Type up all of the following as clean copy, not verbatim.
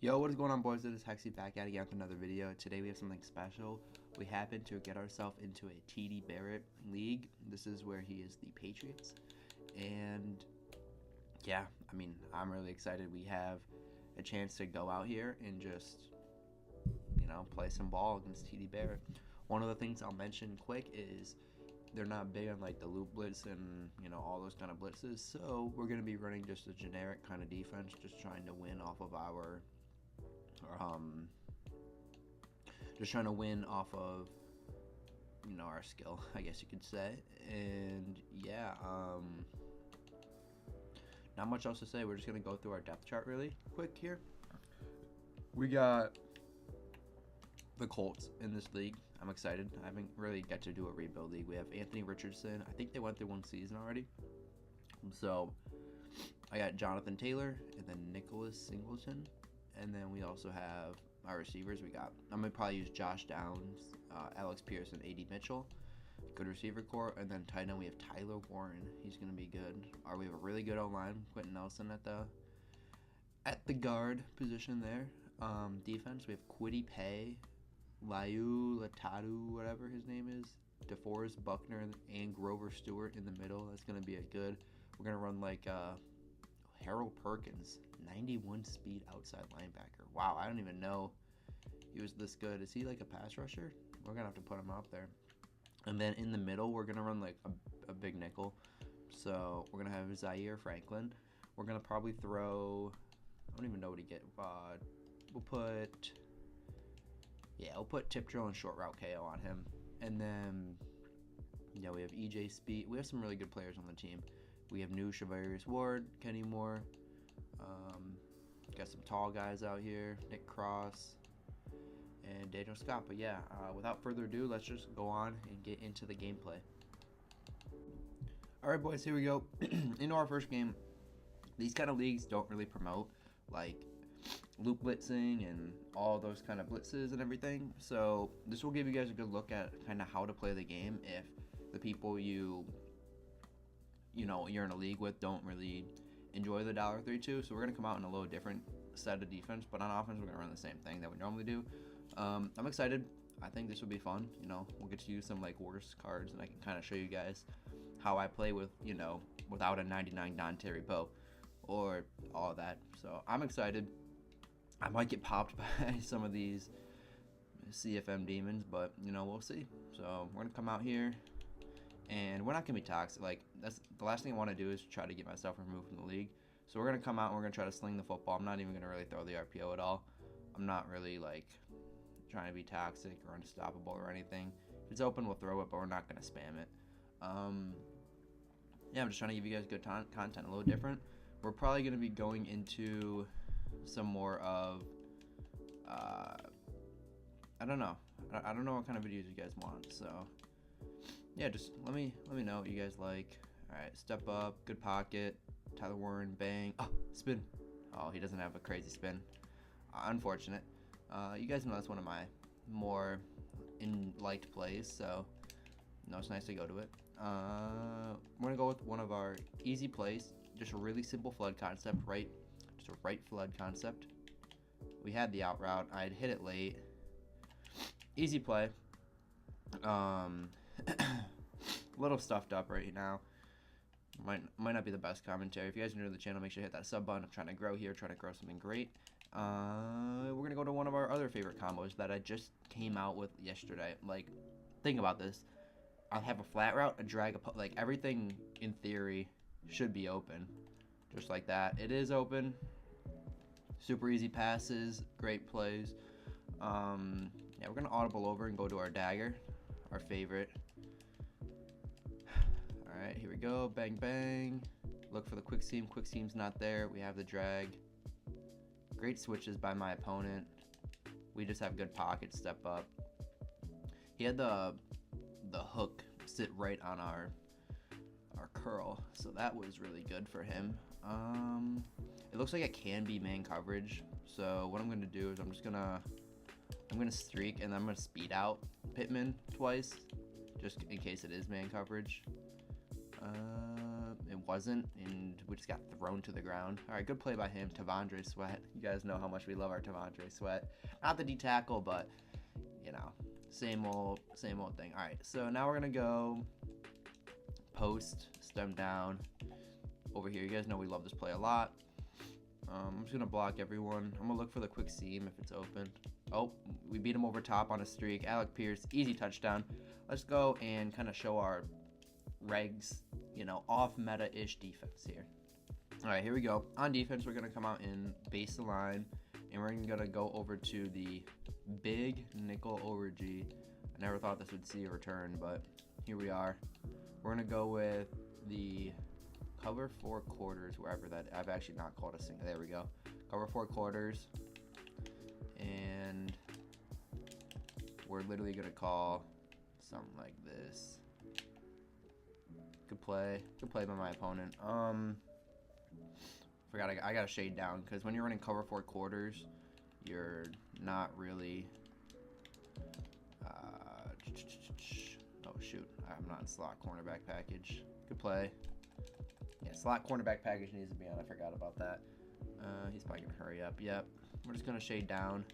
Yo, what is going on, boys? It is Hexy back at it again with another video. Today we have something special. We happen to get ourselves into a TDBarrett league. This is where he is the Patriots. And yeah, I mean, I'm really excited. We have a chance to go out here and just, play some ball against TDBarrett. One of the things I'll mention quick is they're not big on like the loop blitz and all those kind of blitzes. So we're gonna be running just a generic kind of defense, just trying to win off of our our skill, I guess you could say. And yeah, not much else to say. We're just gonna go through our depth chart really quick here. We got the Colts in this league. I'm excited. I haven't really got to do a rebuild league. We have Anthony Richardson. I think they went through one season already. So I got Jonathan Taylor and then Nicholas Singleton. And then we also have our receivers. I'm going to probably use Josh Downs, Alex Pierce, and A.D. Mitchell. Good receiver core. And then tight end, we have Tyler Warren. He's going to be good. We have a really good O-line. Quentin Nelson at the guard position there. Defense, we have Kwity Paye, Liu Latadu, whatever his name is, DeForest Buckner, and Grover Stewart in the middle. That's going to be we're going to run like Harold Perkins, 91 speed outside linebacker. Wow, I don't even know he was this good. Is he like a pass rusher? We're going to have to put him out there. And then in the middle, we're going to run like a big nickel. So we're going to have Zaire Franklin. We're going to probably throw, I don't even know what he get. We'll put tip drill and short route KO on him. And then, we have EJ Speed. We have some really good players on the team. We have new Shavarius Ward, Kenny Moore. Got some tall guys out here, Nick Cross, and Daniel Scott. But yeah, without further ado, let's just go on and get into the gameplay. All right, boys, here we go. Into our first game. These kind of leagues don't really promote like loop blitzing and all those kind of blitzes and everything. So this will give you guys a good look at kind of how to play the game if the people you're in a league with don't really enjoy the $3-2. So we're going to come out in a little different set of defense, but on offense we're going to run the same thing that we normally do. I'm excited. I think this will be fun. We'll get to use some like worse cards, and I can kind of show you guys how I play with without a 99 Don Terry Poe or all that. So I'm excited. I might get popped by some of these CFM demons, but we'll see. So we're gonna come out here, and we're not gonna be toxic. Like, that's the last thing I want to do is try to get myself removed from the league. So we're gonna come out and we're gonna try to sling the football. I'm not even gonna really throw the RPO at all. I'm not really like trying to be toxic or unstoppable or anything. If it's open, we'll throw it, but we're not gonna spam it. I'm just trying to give you guys good content, a little different. We're probably gonna be going into some more of I don't know what kind of videos you guys want. So yeah, just let me know what you guys like. All right, step up, good pocket, Tyler Warren, bang, spin. Oh, he doesn't have a crazy spin. Unfortunate. You guys know that's one of my more liked plays, so it's nice to go to it. We're gonna go with one of our easy plays, just a really simple flood concept, just a right flood concept. We had the out route. I'd hit it late. Easy play. A little stuffed up right now. Might not be the best commentary. If you guys are new to the channel, make sure to hit that sub button. I'm trying to grow here, trying to grow something great. We're gonna go to one of our other favorite combos that I just came out with yesterday. Like, think about this. I'll have a flat route, a drag, like everything in theory should be open. Just like that. It is open. Super easy passes, great plays. We're gonna audible over and go to our dagger, our favorite. All right, here we go. Bang bang. Look for the quick seam. Quick seam's not there. We have the drag. Great switches by my opponent. We just have good pockets. Step up. He had the hook sit right on our curl, so that was really good for him. It looks like it can be man coverage, so what I'm gonna do is I'm gonna streak, and I'm gonna speed out Pittman twice just in case it is man coverage. It wasn't, and we just got thrown to the ground. All right, good play by him, TDBarrett Sweat. You guys know how much we love our TDBarrett Sweat. Not the D tackle, but you know, same old thing. All right, so now we're gonna go post, stem down over here. You guys know we love this play a lot. I'm just gonna block everyone. I'm gonna look for the quick seam if it's open. Oh, we beat him over top on a streak. Alec Pierce, easy touchdown. Let's go and kind of show our regs, you know, off meta-ish defense here. All right, here we go. On defense, we're gonna come out in base the line, and we're gonna go over to the big nickel over G. I never thought this would see a return, but here we are. We're gonna go with the cover 4 quarters, wherever that. I've actually not called a single. There we go. Cover 4 quarters, and we're literally gonna call something like this. Good play by my opponent. Forgot I gotta shade down, because when you're running cover 4 quarters, you're not really. Oh shoot, I'm not in slot cornerback package. Good play. Yeah, slot cornerback package needs to be on. I forgot about that. He's probably gonna hurry up. Yep. We're just gonna shade down.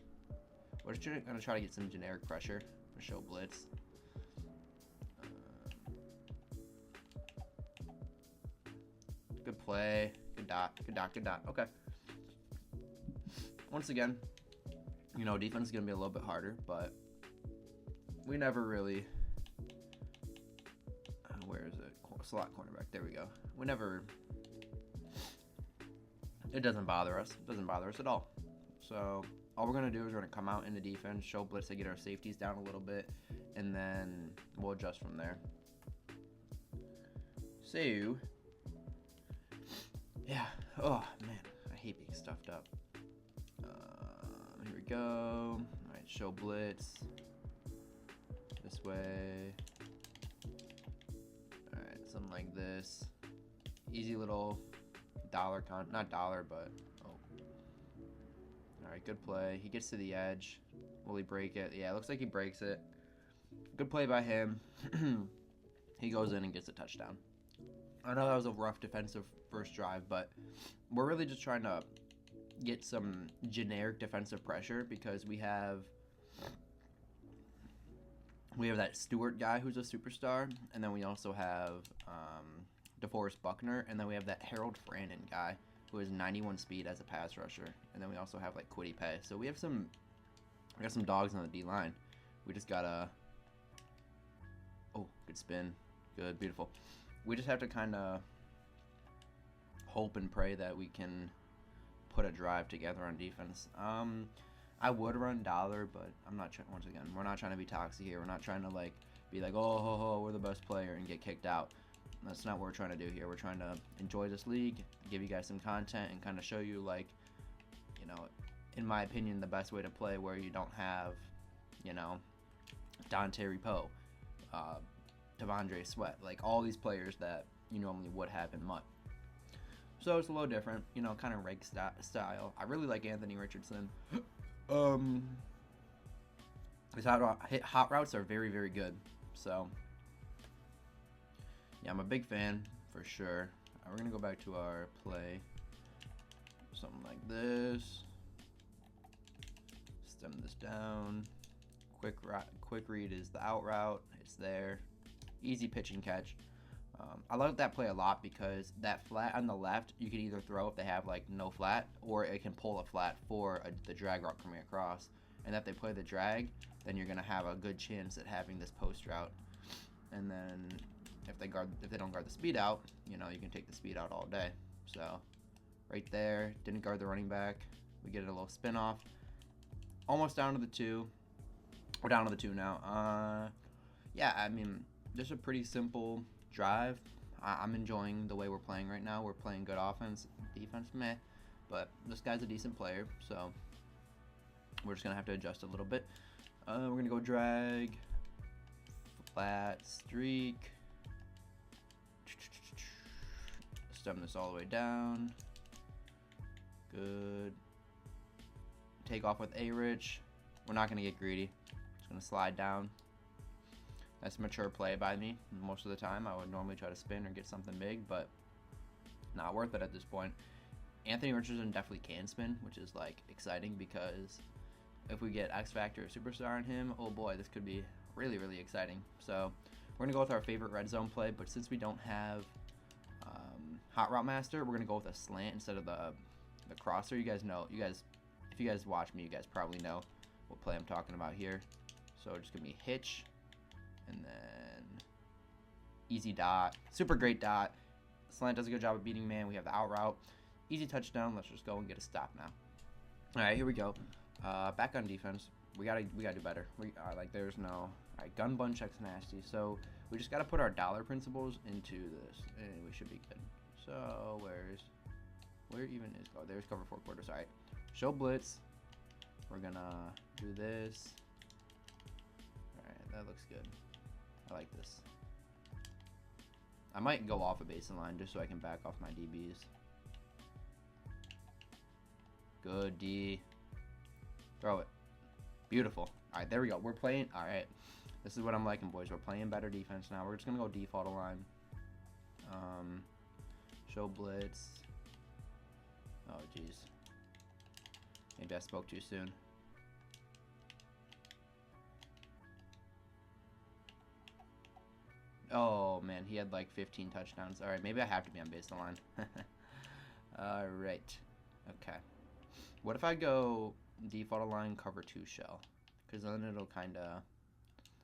We're just gonna try to get some generic pressure for show blitz. Good play. Good dot. Good dot. Good dot. Okay. Once again, you know, defense is gonna be a little bit harder, but we never really. Where is it? Slot cornerback. There we go. We never. It doesn't bother us. It doesn't bother us at all. So all we're gonna do is we're gonna come out into defense, show blitz to get our safeties down a little bit, and then we'll adjust from there. So, yeah. Oh man, I hate being stuffed up. Here we go. All right, show blitz. This way. All right, something like this. Easy little dollar not dollar, but oh. All right, good play. He gets to the edge. Will he break it? Yeah, it looks like he breaks it. Good play by him. He goes in and gets a touchdown. I know that was a rough defensive first drive, but we're really just trying to get some generic defensive pressure, because we have that Stewart guy who's a superstar, and then we also have DeForest Buckner, and then we have that Harold Frannon guy who has 91 speed as a pass rusher, and then we also have like Quiddy Pay. So we got some dogs on the D line. We just gotta. Oh, good spin, good, beautiful. We just have to kind of hope and pray that we can put a drive together on defense. I would run dollar, but I'm not trying. Once again, we're not trying to be toxic here. We're not trying to be like, oh, ho, ho, we're the best player and get kicked out. That's not what we're trying to do here. We're trying to enjoy this league, give you guys some content, and kind of show you, like, you know, in my opinion, the best way to play, where you don't have, you know, Dante Repo, TDBarrett Sweat, like all these players that you normally would have in MUT. So it's a little different, you know, kind of reg style. I really like Anthony Richardson. His hot routes are very, very good. So yeah, I'm a big fan for sure. We're gonna go back to our play. Something like this. Stem this down. Quick read is the out route. It's there. Easy pitch and catch. I love that play a lot, because that flat on the left, you can either throw if they have like no flat, or it can pull a flat for the drag route coming across. And if they play the drag, then you're gonna have a good chance at having this post route. And then if they don't guard the speed out, you know, you can take the speed out all day. So right there, didn't guard the running back. We get a little spin off. Almost down to the 2. We're down to the 2 now. Yeah, I mean, just a pretty simple drive. I'm enjoying the way we're playing right now. We're playing good offense, defense, meh. But this guy's a decent player, so we're just gonna have to adjust a little bit. We're gonna go drag, flat, streak, stem this all the way down. Good. Take off with A-Rich. We're not gonna get greedy. Just gonna slide down. That's a mature play by me. Most of the time, I would normally try to spin or get something big, but not worth it at this point. Anthony Richardson definitely can spin, which is like exciting because if we get X Factor or Superstar on him, oh boy, this could be really, really exciting. So we're gonna go with our favorite red zone play, but since we don't have Hot Route Master, we're gonna go with a slant instead of the crosser. If you guys watch me, you guys probably know what play I'm talking about here. So just gonna be hitch, and then easy dot, super great dot. Slant does a good job of beating man. We have the out route, easy touchdown. Let's just go and get a stop now. All right, here we go. Back on defense, we gotta do better. There's no. All right, gun bun checks nasty. So we just gotta put our dollar principles into this, and we should be good. So where even is? Oh, there's cover 4 quarters. All right, show blitz. We're gonna do this. All right, that looks good. I like this. I might go off a baseline just so I can back off my DBs. Good D. Throw it. Beautiful. All right, there we go. We're playing. All right, this is what I'm liking, boys. We're playing better defense now. We're just gonna go default line. Show blitz. Oh, jeez. Maybe I spoke too soon. Oh, man, he had like 15 touchdowns. All right, maybe I have to be on baseline. All right. Okay. What if I go default line cover 2 shell? Because then it'll kind of...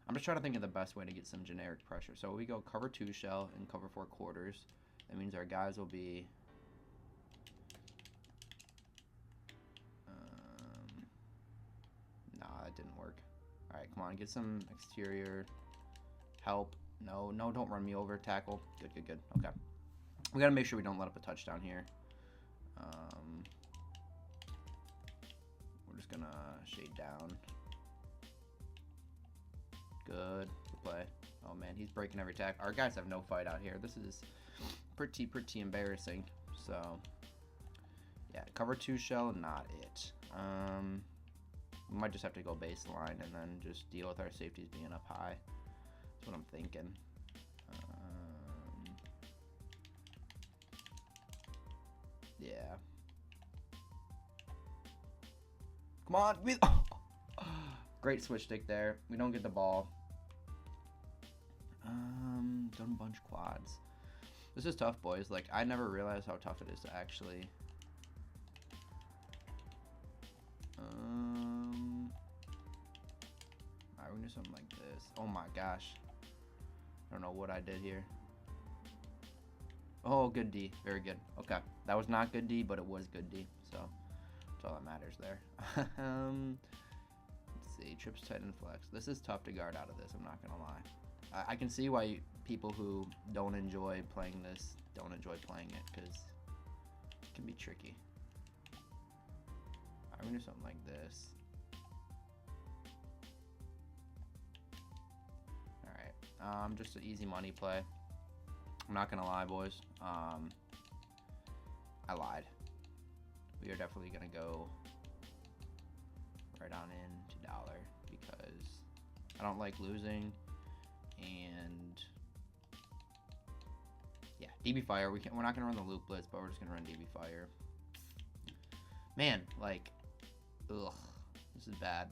I'm just trying to think of the best way to get some generic pressure. So we go cover 2 shell and cover 4 quarters. That means our guys will be... Nah, that didn't work. All right, come on, get some exterior help. No, don't run me over. Tackle. Good. Okay. We got to make sure we don't let up a touchdown here. We're just going to shade down. Good play. Oh, man, he's breaking every tackle. Our guys have no fight out here. This is pretty embarrassing. So, yeah, cover 2 shell, not it. We might just have to go baseline and then just deal with our safeties being up high. That's what I'm thinking. Yeah. Come on. Great switch stick there. We don't get the ball. Gun bunch quads. This is tough, boys. Like, I never realized how tough it is to actually... Alright, we're gonna do something like this. Oh my gosh. I don't know what I did here. Oh, good D. Very good. Okay. That was not good D, but it was good D. So, that's all that matters there. Let's see. Trips, tight, and flex. This is tough to guard out of this. I'm not going to lie. I can see why people who don't enjoy playing this don't enjoy playing it, because it can be tricky. I'm going to do something like this. Alright. Just an easy money play. I'm not gonna lie, boys. I lied. We are definitely gonna go right on into dollar because I don't like losing. And yeah, DB fire. We're not gonna run the loop blitz, but we're just gonna run DB fire. Man, like, ugh, this is bad.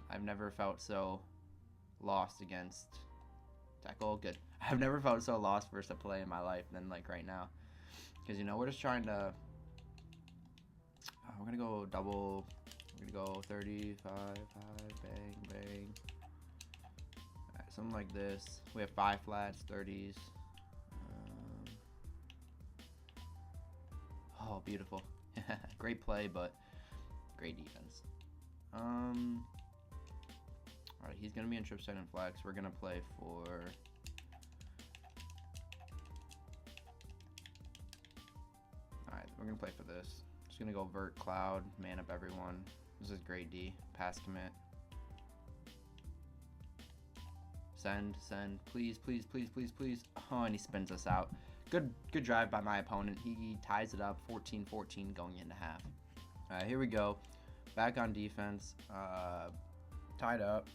I've never felt so lost against tackle. Good. I've never felt so lost versus a play in my life than like right now, because you know we're just trying to. We're gonna go double. We're gonna go 35, 5, bang. Alright, something like this. We have 5 flats, 30s. Oh, beautiful. Great play, but great defense. Alright, he's gonna be in trip, set, and flex. We're gonna play for. Alright, we're gonna play for this. Just gonna go vert cloud, man up everyone. This is great D. Pass commit. Send. Please. Oh, and he spins us out. Good drive by my opponent. He ties it up, 14-14 going into half. All right, here we go. Back on defense. Tied up.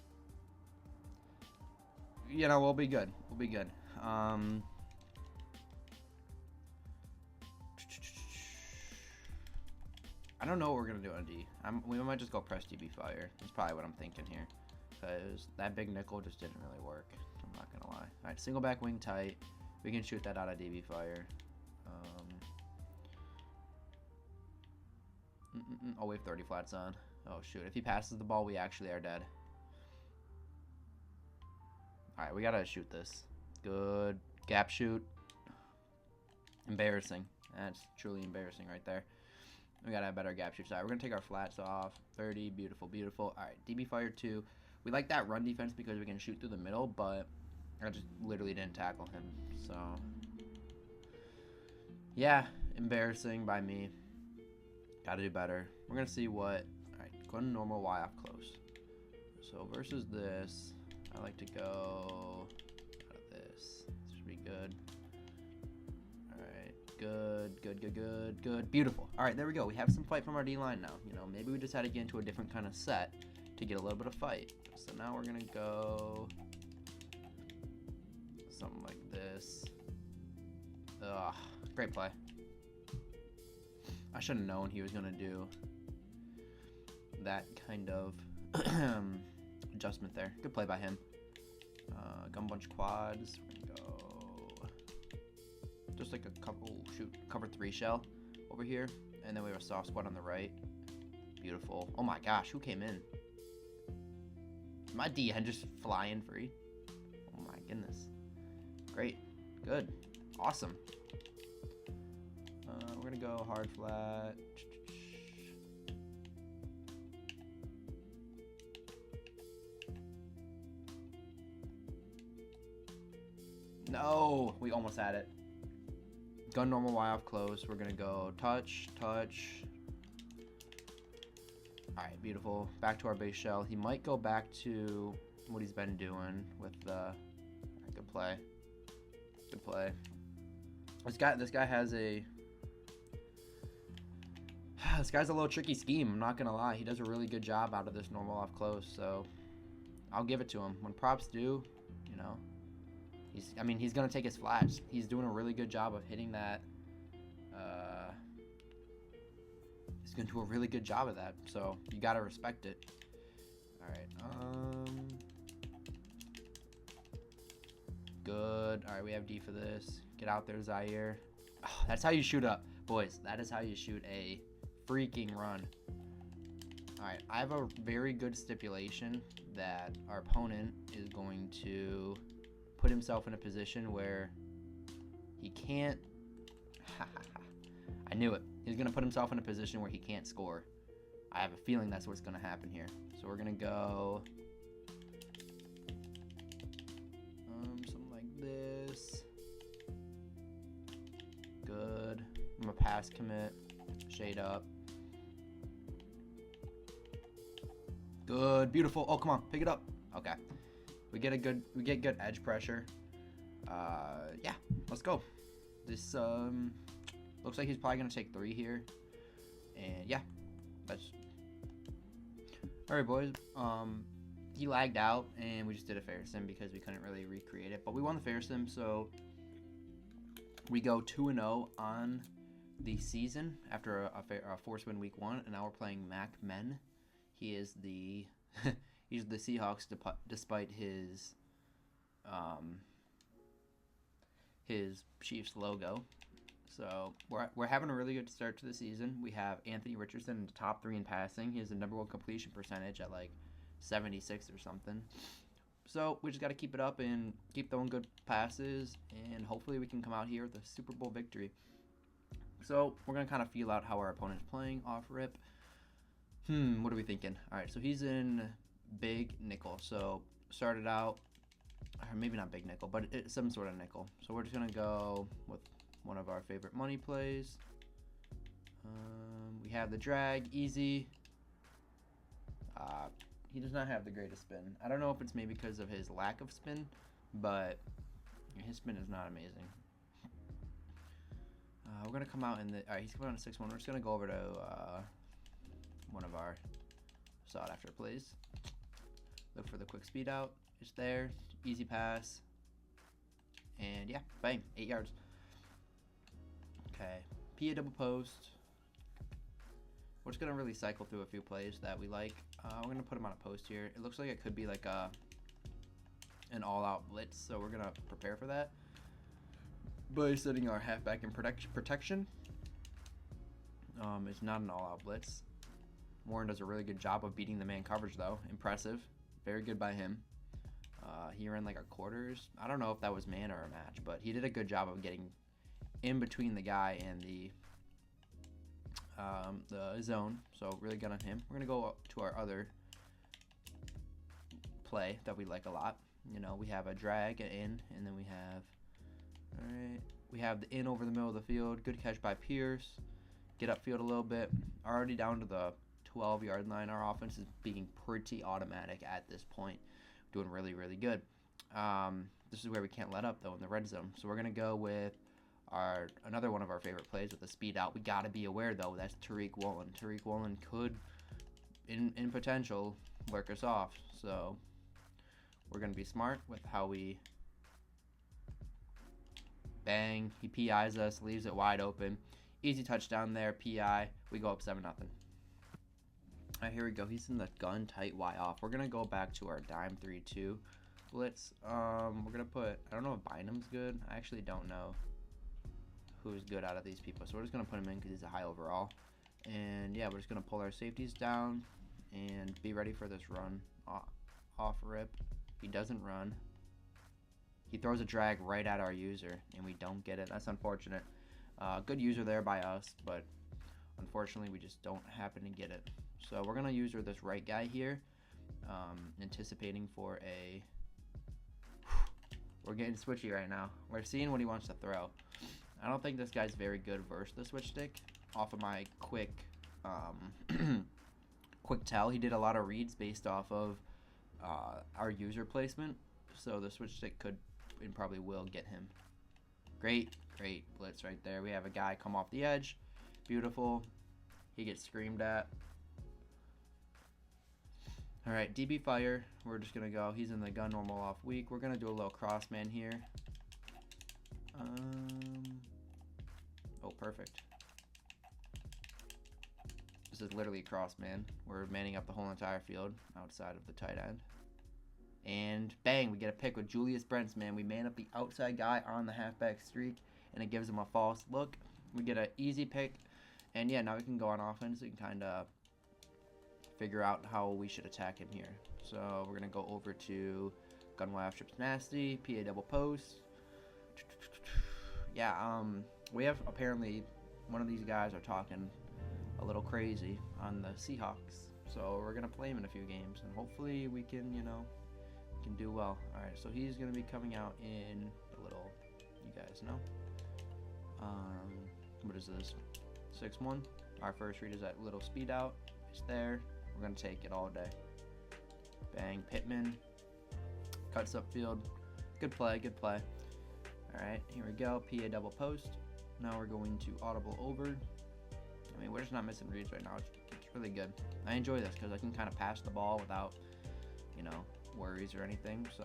You know, we'll be good. I don't know what we're going to do on D. We might just go press DB fire. That's probably what I'm thinking here. Because that big nickel just didn't really work. I'm not going to lie. Alright, single back wing tight. We can shoot that out of DB fire. Oh, we have 30 flats on. Oh, shoot. If he passes the ball, we actually are dead. Alright, we got to shoot this. Good. Gap shoot. Embarrassing. That's truly embarrassing right there. We gotta have better gap shoots. Alright, we're gonna take our flats off. 30, beautiful, beautiful. Alright, DB fire 2. We like that run defense because we can shoot through the middle, but I just literally didn't tackle him. So, yeah, embarrassing by me. Gotta do better. We're gonna see what. Alright, go to normal Y off close. So, versus this, I like to go out of this. This should be good. Good. Beautiful. All right, there we go. We have some fight from our D-line now. You know, maybe we just had to get into a different kind of set to get a little bit of fight. So now we're going to go something like this. Ugh, great play. I should have known he was going to do that kind of adjustment there. Good play by him. Gun bunch quads. We're going to go just like a cover 3 shell over here, and then we have a soft squad on the right. Beautiful. Oh my gosh, who came in? My DN just flying free. Oh my goodness. Great. Good. Awesome. We're gonna go hard flat. No, we almost had it. Gun normal Y off close. We're gonna go touch. Alright, beautiful. Back to our base shell. He might go back to what he's been doing with the good play. This guy has a this guy's a little tricky scheme, I'm not gonna lie. He does a really good job out of this normal off close, so I'll give it to him. When props do, you know, he's gonna take his flats. He's doing a really good job of hitting that. He's gonna do a really good job of that. So you gotta respect it. All right. Good. All right, we have D for this. Get out there, Zaire. Oh, that's how you shoot up, boys. That is how you shoot a freaking run. All right, I have a very good stipulation that our opponent is going to put himself in a position where he can't. I knew it. He's going to put himself in a position where he can't score. I have a feeling that's what's going to happen here. So we're going to go something like this. Good. I'm going to pass commit. Shade up. Good. Beautiful. Oh, come on. Pick it up. Okay. We get good edge pressure. Yeah, let's go. This looks like he's probably gonna take 3 here, and yeah, that's all right, boys. He lagged out, and we just did a fair sim because we couldn't really recreate it, but we won the fair sim, so we go 2-0 on the season after a force win week 1, and now we're playing Mac Men. He is the he's the Seahawks despite his Chiefs logo. So we're having a really good start to the season. We have Anthony Richardson in the top 3 in passing. He has the #1 completion percentage at like 76 or something. So we just got to keep it up and keep throwing good passes, and hopefully we can come out here with a Super Bowl victory. So we're going to kind of feel out how our opponent's playing off rip. What are we thinking? All right, so he's in big nickel. So started out, or maybe not big nickel, but it's some sort of nickel. So we're just going to go with one of our favorite money plays. We have the drag, easy. He does not have the greatest spin. I don't know if it's maybe because of his lack of spin, but his spin is not amazing. We're going to come out in the... Alright, he's coming on a 6-1. We're just going to go over to one of our sought-after plays. Look for the quick speed out. It's there. Easy pass. And yeah, bang. 8 yards. Okay. PA double post. we're just gonna really cycle through a few plays that we like. We're gonna put them on a post here. It looks like it could be like an all-out blitz, so we're gonna prepare for that by setting our halfback in protection. It's not an all-out blitz. Warren does a really good job of beating the man coverage, though. Impressive. Very good by him. He ran like a quarters. I don't know if that was man or a match, but he did a good job of getting in between the guy and the zone. So really good on him. We're gonna go up to our other play that we like a lot. You know, we have a drag, an in, and then we have the in over the middle of the field. Good catch by Pierce. Get upfield a little bit. Already down to the 12-yard line. Our offense is being pretty automatic at this point. Doing really, really good. This is where we can't let up, though, in the red zone. So we're going to go with another one of our favorite plays with the speed out. We got to be aware, though. That's Tariq Woolen. Tariq Woolen could, in potential, work us off. So we're going to be smart with how we bang. He PIs us, leaves it wide open. Easy touchdown there, PI. We go up 7-0. All right, here we go. He's in the gun tight Y off. We're going to go back to our dime 3-2 blitz. We're going to put, I don't know if Bynum's good. I actually don't know who's good out of these people. So we're just going to put him in because he's a high overall. And yeah, we're just going to pull our safeties down and be ready for this run off rip. He doesn't run. He throws a drag right at our user, and we don't get it. That's unfortunate. Good user there by us, but unfortunately we just don't happen to get it. So we're going to user this right guy here, anticipating for a... We're getting switchy right now. We're seeing what he wants to throw. I don't think this guy's very good versus the switch stick. Off of my quick tell, he did a lot of reads based off of our user placement. So the switch stick could and probably will get him. Great blitz right there. We have a guy come off the edge. Beautiful. He gets screamed at. All right, DB fire. We're just going to go. He's in the gun normal off weak. We're going to do a little cross man here. Oh, perfect. This is literally a cross man. We're manning up the whole entire field outside of the tight end. And bang, we get a pick with Julius Brents, man. We man up the outside guy on the halfback streak, and it gives him a false look. We get an easy pick. And yeah, now we can go on offense. We can kind of figure out how we should attack him here. So we're going to go over to gun wild strips nasty, PA double post. Yeah, we have apparently one of these guys are talking a little crazy on the Seahawks. So we're going to play him in a few games, and hopefully we can, you know, can do well. All right, so he's going to be coming out in a little, you guys know. What is this? 6-1. Our first read is that little speed out. It's there. We're going to take it all day. Bang. Pittman. Cuts upfield. Good play. Good play. All right. Here we go. PA double post. Now we're going to audible over. I mean, we're just not missing reads right now. It's really good. I enjoy this because I can kind of pass the ball without, you know, worries or anything. So,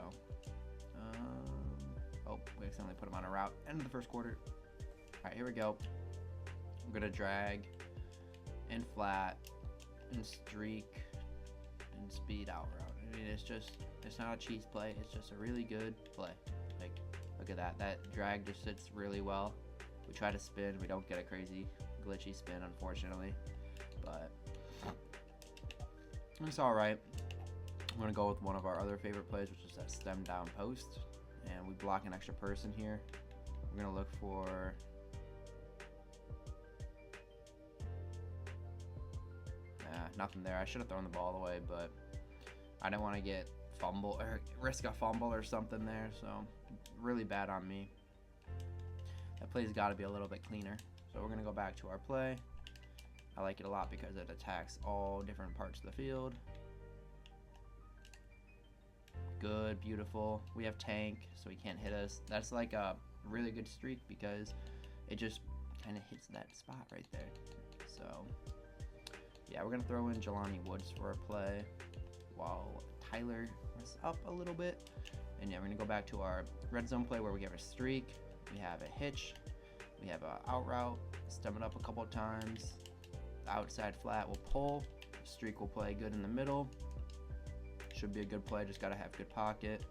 oh, we accidentally put him on a route. End of the first quarter. All right, here we go. I'm going to drag and flat and streak and speed out route. I mean, it's not a cheese play. It's just a really good play. Like, look at that. That drag just sits really well. We try to spin. We don't get a crazy glitchy spin, unfortunately. But it's all right. I'm going to go with one of our other favorite plays, which is that stem down post. And we block an extra person here. We're going to look for... nothing there. I should have thrown the ball away, but I didn't want to get fumble or risk a fumble or something there. So really bad on me. That play's got to be a little bit cleaner. So we're going to go back to our play. I like it a lot because it attacks all different parts of the field. Good, beautiful. We have tank, so he can't hit us. That's like a really good streak because it just kind of hits that spot right there. So yeah, we're going to throw in Jelani Woods for a play while Tyler is up a little bit. And yeah, we're going to go back to our red zone play where we have a streak. We have a hitch. We have a out route. Stem it up a couple of times. outside flat will pull. Streak will play good in the middle. Should be a good play, just gotta have good pocket.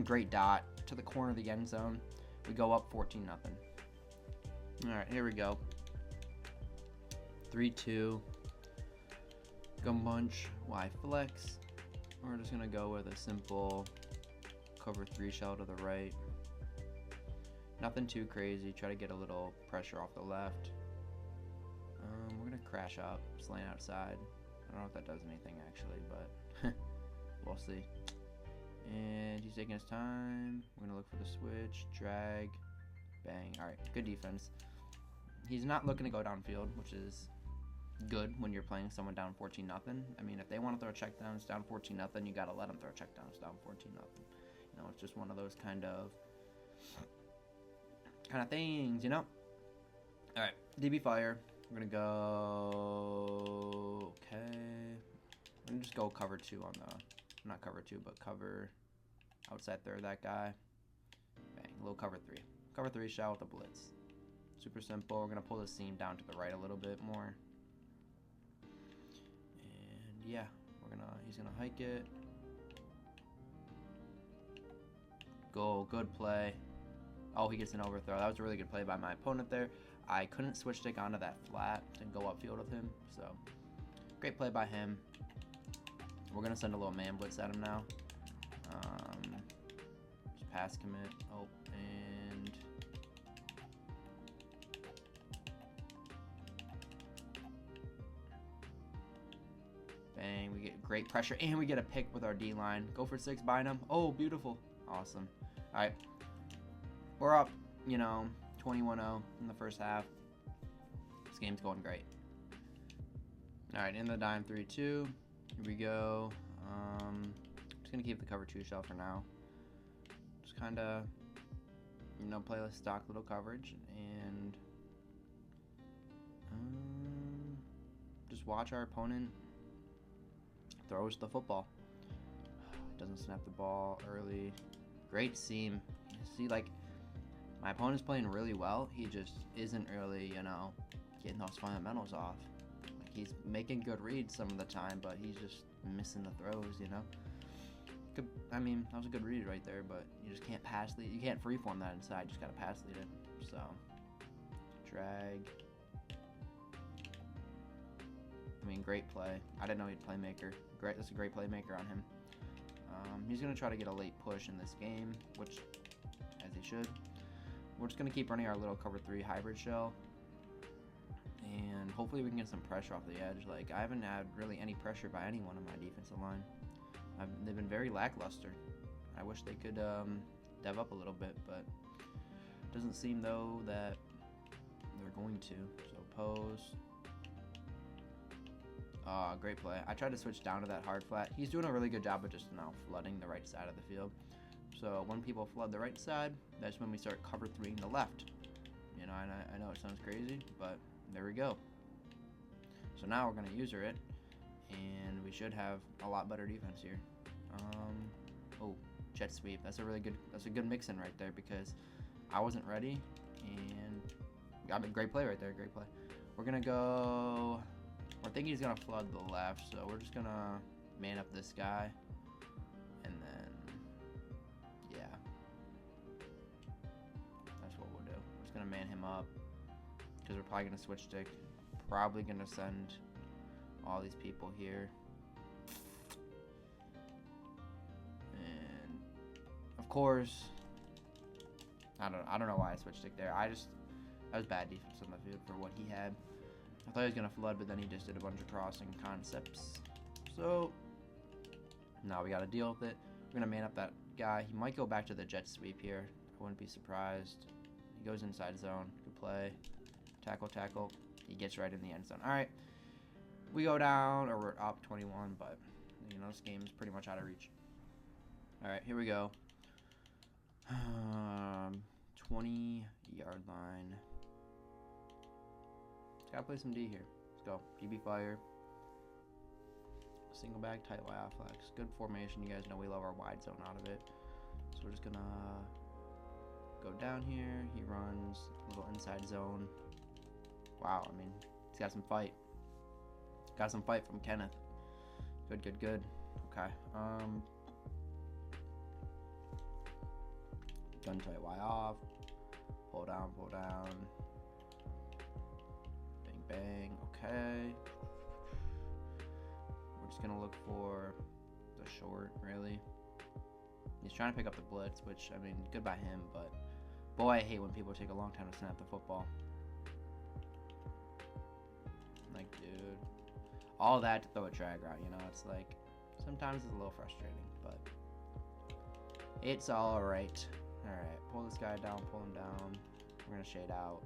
Great dot to the corner of the end zone. We go up 14-0. Alright, here we go. 3-2. Gun bunch, Y flex. We're just gonna go with a simple cover 3 shell to the right. Nothing too crazy. Try to get a little pressure off the left. We're gonna crash up, slant outside. I don't know if that does anything actually, but we'll see. And he's taking his time. We're gonna look for the switch, drag, bang. All right, good defense. He's not looking to go downfield, which is good when you're playing someone down 14-0. I mean, if they want to throw checkdowns down 14-0, you gotta let them throw checkdowns down 14-0. You know, it's just one of those kind of things, you know. All right, DB fire. We're gonna go. Okay, I'm gonna just go cover 2 on the, not cover 2, but cover outside third that guy. Bang, a little cover 3. Cover 3 shot with a blitz. Super simple. We're gonna pull the seam down to the right a little bit more. And yeah, he's gonna hike it. Goal, good play. Oh, he gets an overthrow. That was a really good play by my opponent there. I couldn't switch stick onto that flat and go upfield with him, so great play by him. We're gonna send a little man blitz at him now. Just pass commit. Oh, and bang! We get great pressure, and we get a pick with our D line. Go for 6, bind him. Oh, beautiful, awesome. All right, we're up. You know, 21-0 in the first half. This game's going great. All right, in the dime 3-2. Here we go. Just gonna keep the cover 2 shell for now. Just kind of, you know, play a stock little coverage and just watch our opponent throws the football. Doesn't snap the ball early. Great seam. See, like, my opponent's playing really well. He just isn't really, you know, getting those fundamentals off. Like, he's making good reads some of the time, but he's just missing the throws, you know. Good, I mean, that was a good read right there, but you just can't pass lead. You can't freeform that inside. You just gotta pass lead it. So, drag. I mean, great play. I didn't know he'd playmaker. Great, that's a great playmaker on him. He's gonna try to get a late push in this game, which, as he should. We're just going to keep running our little cover 3 hybrid shell. And hopefully we can get some pressure off the edge. Like, I haven't had really any pressure by anyone on my defensive line. They've been very lackluster. I wish they could dev up a little bit, but it doesn't seem, though, that they're going to. So, pose. Great play. I tried to switch down to that hard flat. He's doing a really good job of just now flooding the right side of the field. So when people flood the right side, that's when we start cover 3ing the left. You know, and I know it sounds crazy, but there we go. So now we're going to user it, and we should have a lot better defense here. Oh, jet sweep. That's a good mix-in right there because I wasn't ready, and got a great play right there. Great play. We're going to go. We're thinking he's going to flood the left, so we're just going to man up this guy. And then, yeah. That's what we'll do. We're just going to man him up because we're probably going to switch stick. Probably going to send all these people here. And, of course, I don't know why I switched stick there. That was bad defense on the field for what he had. I thought he was going to flood, but then he just did a bunch of crossing concepts. So, now we got to deal with it. We're going to man up that guy. He might go back to the jet sweep here. I wouldn't be surprised. He goes inside zone. Good play. Tackle, tackle. He gets right in the end zone. All right. We go down, or we're up 21, but, you know, this game is pretty much out of reach. All right, here we go. 20-yard line. Gotta play some D here. Let's go. DB fire. Single back, tight Y flex. Good formation. You guys know we love our wide zone out of it. So we're just gonna go down here. He runs a little inside zone. Wow, I mean, he's got some fight. Got some fight from Kenneth. Good, good, good. Okay. Gun tight Y off. Pull down, pull down. Bang, bang. Okay. We're just gonna look for the short, really. He's trying to pick up the blitz, which, I mean, good by him, but boy, I hate when people take a long time to snap the football. Like, dude, all that to throw a drag route, you know, it's like, sometimes it's a little frustrating, but it's all right. All right, pull this guy down, pull him down. We're gonna shade out.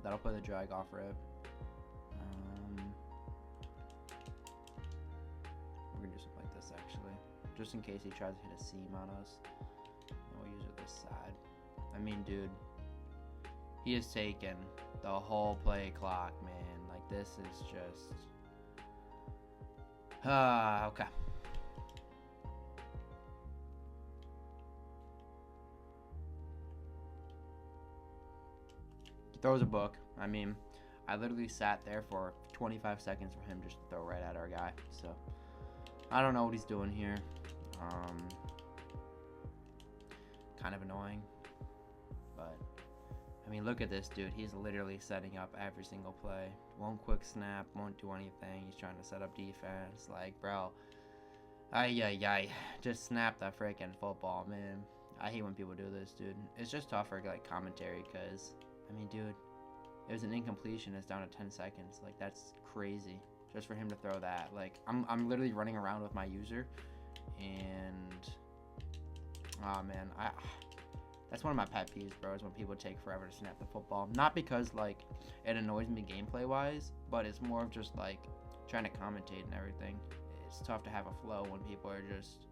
That'll play the drag off rip. We're gonna do something like this, actually, just in case he tries to hit a seam on us. And we'll use it this side. I mean, dude, he has taken the whole play clock, man. Like, this is just okay. He throws a book. I mean, I literally sat there for 25 seconds for him just to throw right at our guy. So I don't know what he's doing here. Kind of annoying, but I mean, look at this dude. He's literally setting up every single play. One quick snap, won't do anything. He's trying to set up defense. Like, bro, just snap that freaking football, man. I hate when people do this, dude. It's just tough for like commentary, because I mean, dude, it was an incompletion. It's down to 10 seconds. Like, that's crazy. Just for him to throw that. Like, I'm literally running around with my user, and oh man, that's one of my pet peeves, bro, is when people take forever to snap the football. Not because, like, it annoys me gameplay-wise, but it's more of just, like, trying to commentate and everything. It's tough to have a flow when people are just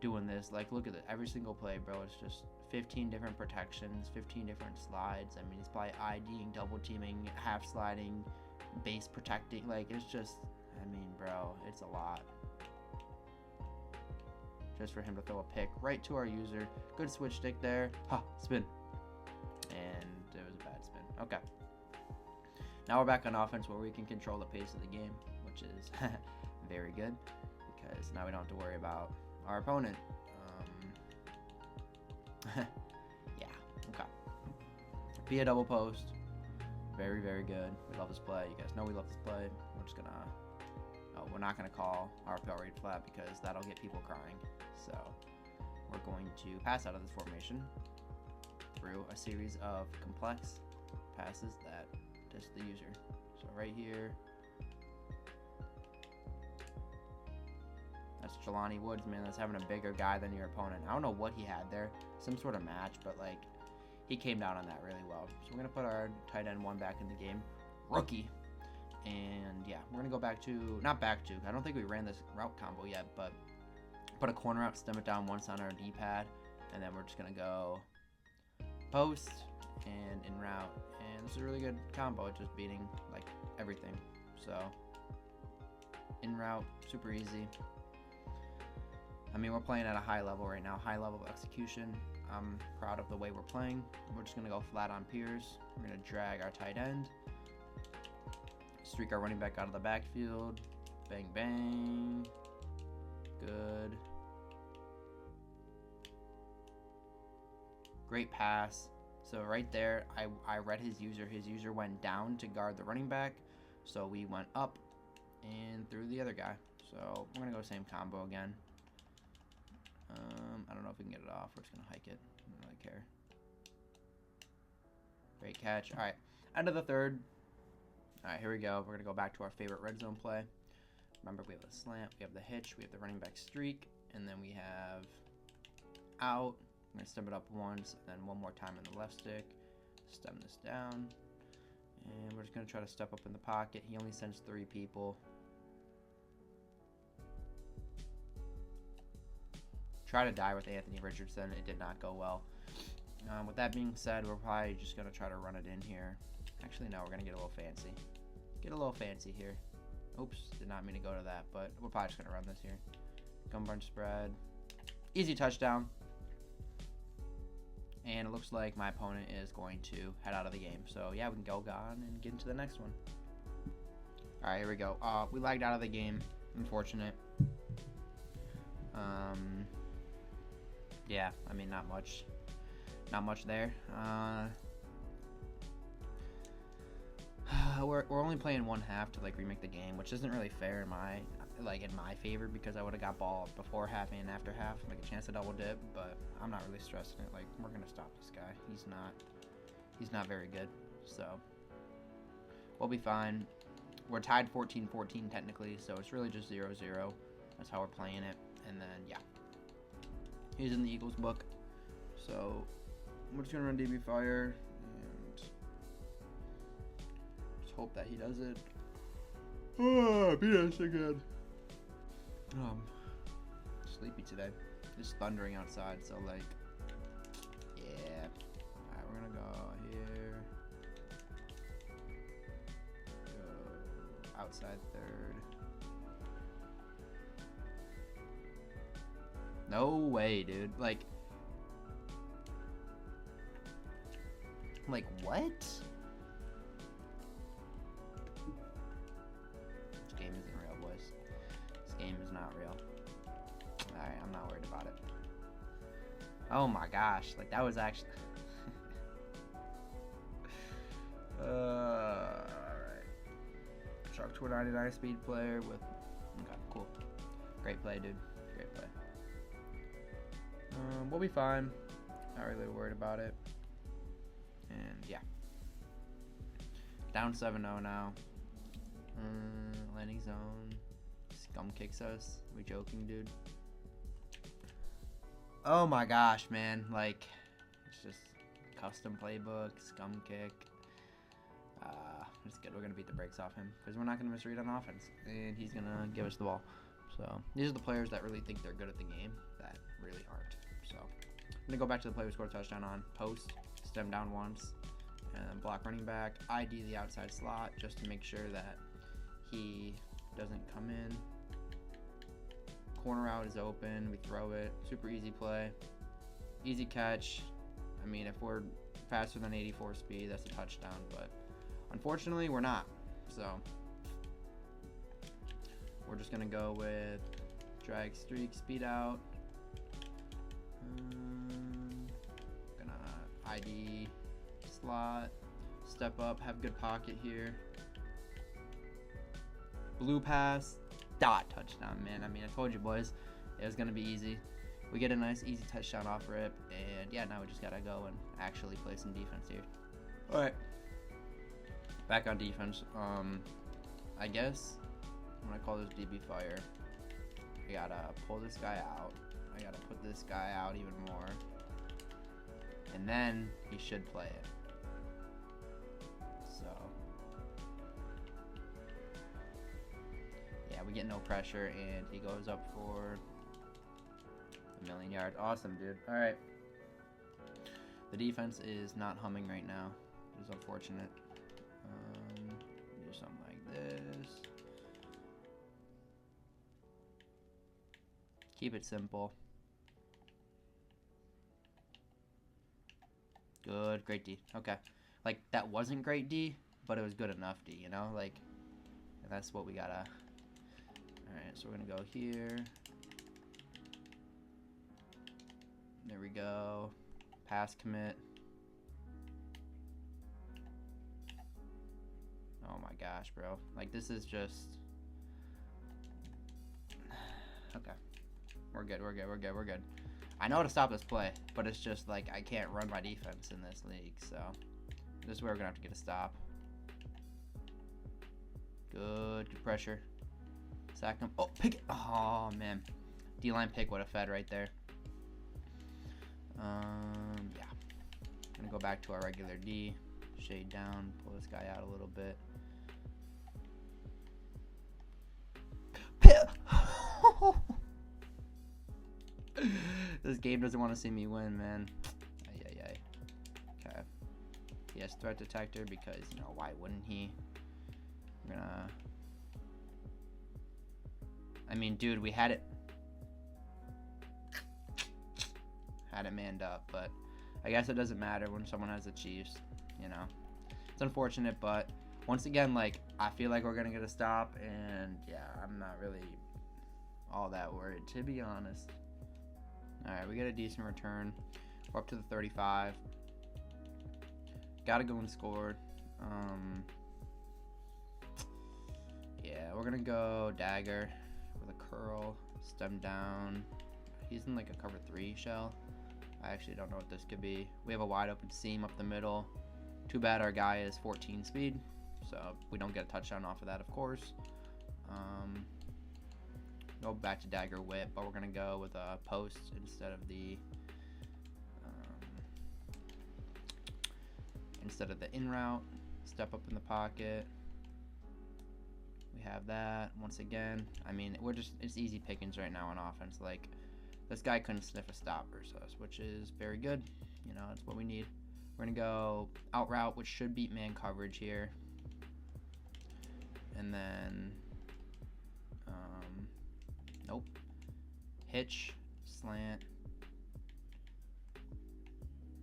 doing this. Like, look at it. Every single play, bro, it's just 15 different protections, 15 different slides. I mean, he's probably IDing, double-teaming, half-sliding, base protecting. Like, it's just, I mean, bro, it's a lot. Just for him to throw a pick right to our user. Good switch stick there. Ha, spin. And it was a bad spin. Okay. Now we're back on offense where we can control the pace of the game, which is very good, because now we don't have to worry about our opponent. Yeah, okay. Be a double post. Very, very good. We love this play. You guys know we love this play. We're just gonna... Oh, we're not going to call RPL read flat because that'll get people crying. So we're going to pass out of this formation through a series of complex passes that test the user. So right here, that's Jelani Woods, man. That's having a bigger guy than your opponent. I don't know what he had there. Some sort of match, but like he came down on that really well. So we're going to put our tight end one back in the game. Rookie. And yeah, we're going to go back to, not back to, I don't think we ran this route combo yet, but put a corner out, stem it down once on our D-pad, and then we're just going to go post and in route. And this is a really good combo, it's just beating like everything. So in route, super easy. I mean, we're playing at a high level right now, high level of execution. I'm proud of the way we're playing. We're just going to go flat on Piers. We're going to drag our tight end. Streak our running back out of the backfield. Bang, bang. Good. Great pass. So right there, I read his user. His user went down to guard the running back. So we went up and through the other guy. So we're going to go same combo again. I don't know if we can get it off. We're just going to hike it. I don't really care. Great catch. All right. End of the third. All right, here we go. We're going to go back to our favorite red zone play. Remember, we have the slant, we have the hitch, we have the running back streak, and then we have out. I'm going to stem it up once, and then one more time in the left stick. Stem this down. And we're just going to try to step up in the pocket. He only sends 3 people. Try to die with Anthony Richardson. It did not go well. With that being said, we're probably just going to try to run it in here. Actually, no, we're going to get a little fancy. Get a little fancy here. Oops, did not mean to go to that, but we're probably just going to run this here. Gun bunch spread. Easy touchdown. And it looks like my opponent is going to head out of the game. So yeah, we can go on and get into the next one. All right, here we go. We lagged out of the game. Unfortunate. Yeah, I mean, not much there. We're only playing one half to like remake the game, which isn't really fair in my favor, because I would have got ball before half and after half, like a chance to double dip. But I'm not really stressing it. Like, we're gonna stop this guy. He's not very good. So we'll be fine. We're tied 14-14 technically, so it's really just 0-0. That's how we're playing it. And then yeah, he's in the Eagles book. So we're just gonna run DB fire and just hope that he does it. Beat us again. Sleepy today. It's thundering outside, so like, yeah. Alright, we're gonna go here. Go outside third. No way, dude. Like what? This game isn't real, boys. This game is not real. Alright, I'm not worried about it. Oh my gosh, like that was actually alright. Shark to a 99 speed player with okay, cool. Great play, dude. Great play. We'll be fine. Not really worried about it. And yeah. Down 7-0 now. Landing zone. Scum kicks us. We joking, dude? Oh my gosh, man. Like, it's just custom playbook, scum kick. It's good. We're going to beat the brakes off him because we're not going to misread on offense. And he's going to give us the ball. So, these are the players that really think they're good at the game that really aren't. So, I'm going to go back to the play we scored a touchdown on. Post, stem down once, and then block running back. ID the outside slot just to make sure that he doesn't come in. Corner out is open. We throw it. Super easy play. Easy catch. I mean, if we're faster than 84 speed, that's a touchdown, but unfortunately, we're not. So, we're just going to go with drag streak, speed out. Gonna ID slot, step up, have good pocket here. Blue pass, dot touchdown, man. I mean, I told you, boys, it was gonna be easy. We get a nice, easy touchdown off rip, and yeah, now we just gotta go and actually play some defense here. All right, back on defense. I guess I'm gonna call this DB fire. I gotta pull this guy out. I gotta put this guy out even more, and then he should play it. So yeah, we get no pressure, and he goes up for 1,000,000 yards. Awesome, dude. All right, the defense is not humming right now, which is unfortunate. Do something like this. Keep it simple. Good, great D. Okay, like that wasn't great D, but it was good enough D, you know, like, and that's what we gotta. All right, so we're gonna go here. There we go. Pass commit. Oh my gosh, bro. Like, this is just okay. We're good. We're good. We're good. We're good. I know how to stop this play, but it's just like I can't run my defense in this league, so this is where we're gonna have to get a stop. Good. Good pressure. Sack him. Oh, pick it. Oh man, D-line pick would have fed right there. Yeah. Gonna go back to our regular D. Shade down. Pull this guy out a little bit. This game doesn't want to see me win, man. Ay. Okay. He has threat detector because, you know, why wouldn't he? I'm gonna. I mean, dude, we had it manned up, but I guess it doesn't matter when someone has the Chiefs, you know. It's unfortunate, but once again, like, I feel like we're going to get a stop, and yeah, I'm not really all that worried, to be honest. All right, we get a decent return. We're up to the 35. Got to go and score. Yeah, we're going to go dagger with a curl, stem down. He's in like a cover 3 shell. I actually don't know what this could be. We have a wide open seam up the middle. Too bad our guy is 14 speed, so we don't get a touchdown off of that, of course. Go back to dagger whip, but we're gonna go with a post instead of the in route. Step up in the pocket. We have that once again. I mean, it's easy pickings right now on offense. Like, this guy couldn't sniff a stop versus us, which is very good. You know, that's what we need. We're gonna go out route, which should beat man coverage here, and then nope, hitch, slant.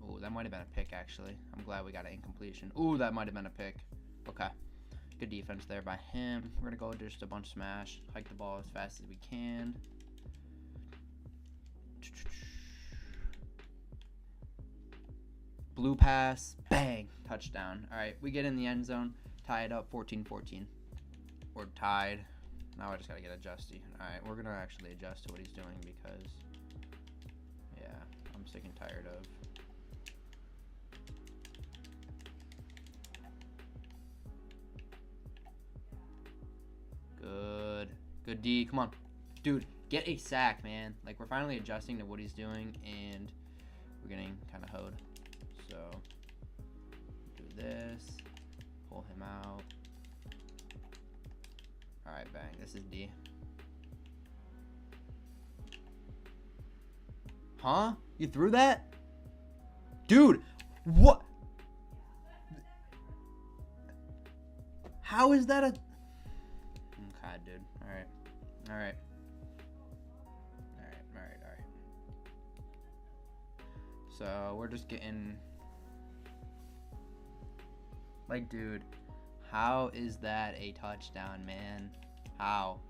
Ooh, that might have been a pick, actually. I'm glad we got an incompletion. Ooh, that might have been a pick. Okay, good defense there by him. We're gonna go just a bunch smash, hike the ball as fast as we can. Blue pass, bang, touchdown. All right, we get in the end zone, tie it up 14-14. We're tied. Now I just gotta get adjusted. All right, we're gonna actually adjust to what he's doing because, yeah, I'm sick and tired of. Good D. Come on, dude, get a sack, man. Like, we're finally adjusting to what he's doing, and we're getting kind of hoed. So do this, pull him out. All right, bang. This is D. Huh? You threw that? Dude, what? How is that a... Okay, dude. All right. All right. All right. So we're just getting... Like, dude, how is that a touchdown, man? How?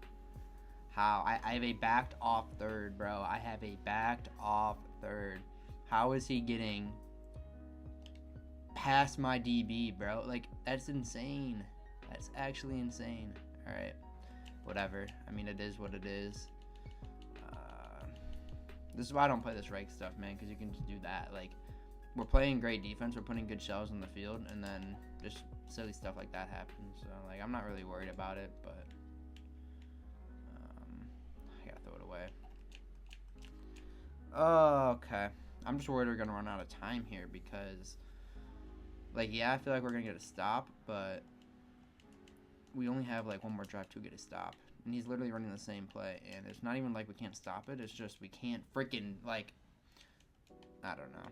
I have a backed off third, bro. I have a backed off third. How is he getting past my DB, bro? Like, that's insane. That's actually insane. All right, whatever. I mean, it is what it is. This is why I don't play this rake stuff, man, because you can just do that. Like, we're playing great defense. We're putting good shells on the field, and then just silly stuff like that happens. So, like, I'm not really worried about it, but I gotta throw it away. Okay. I'm just worried we're gonna run out of time here because, like, yeah, I feel like we're gonna get a stop, but we only have like one more drive to get a stop, and he's literally running the same play, and it's not even like we can't stop it. It's just we can't freaking, like, I don't know.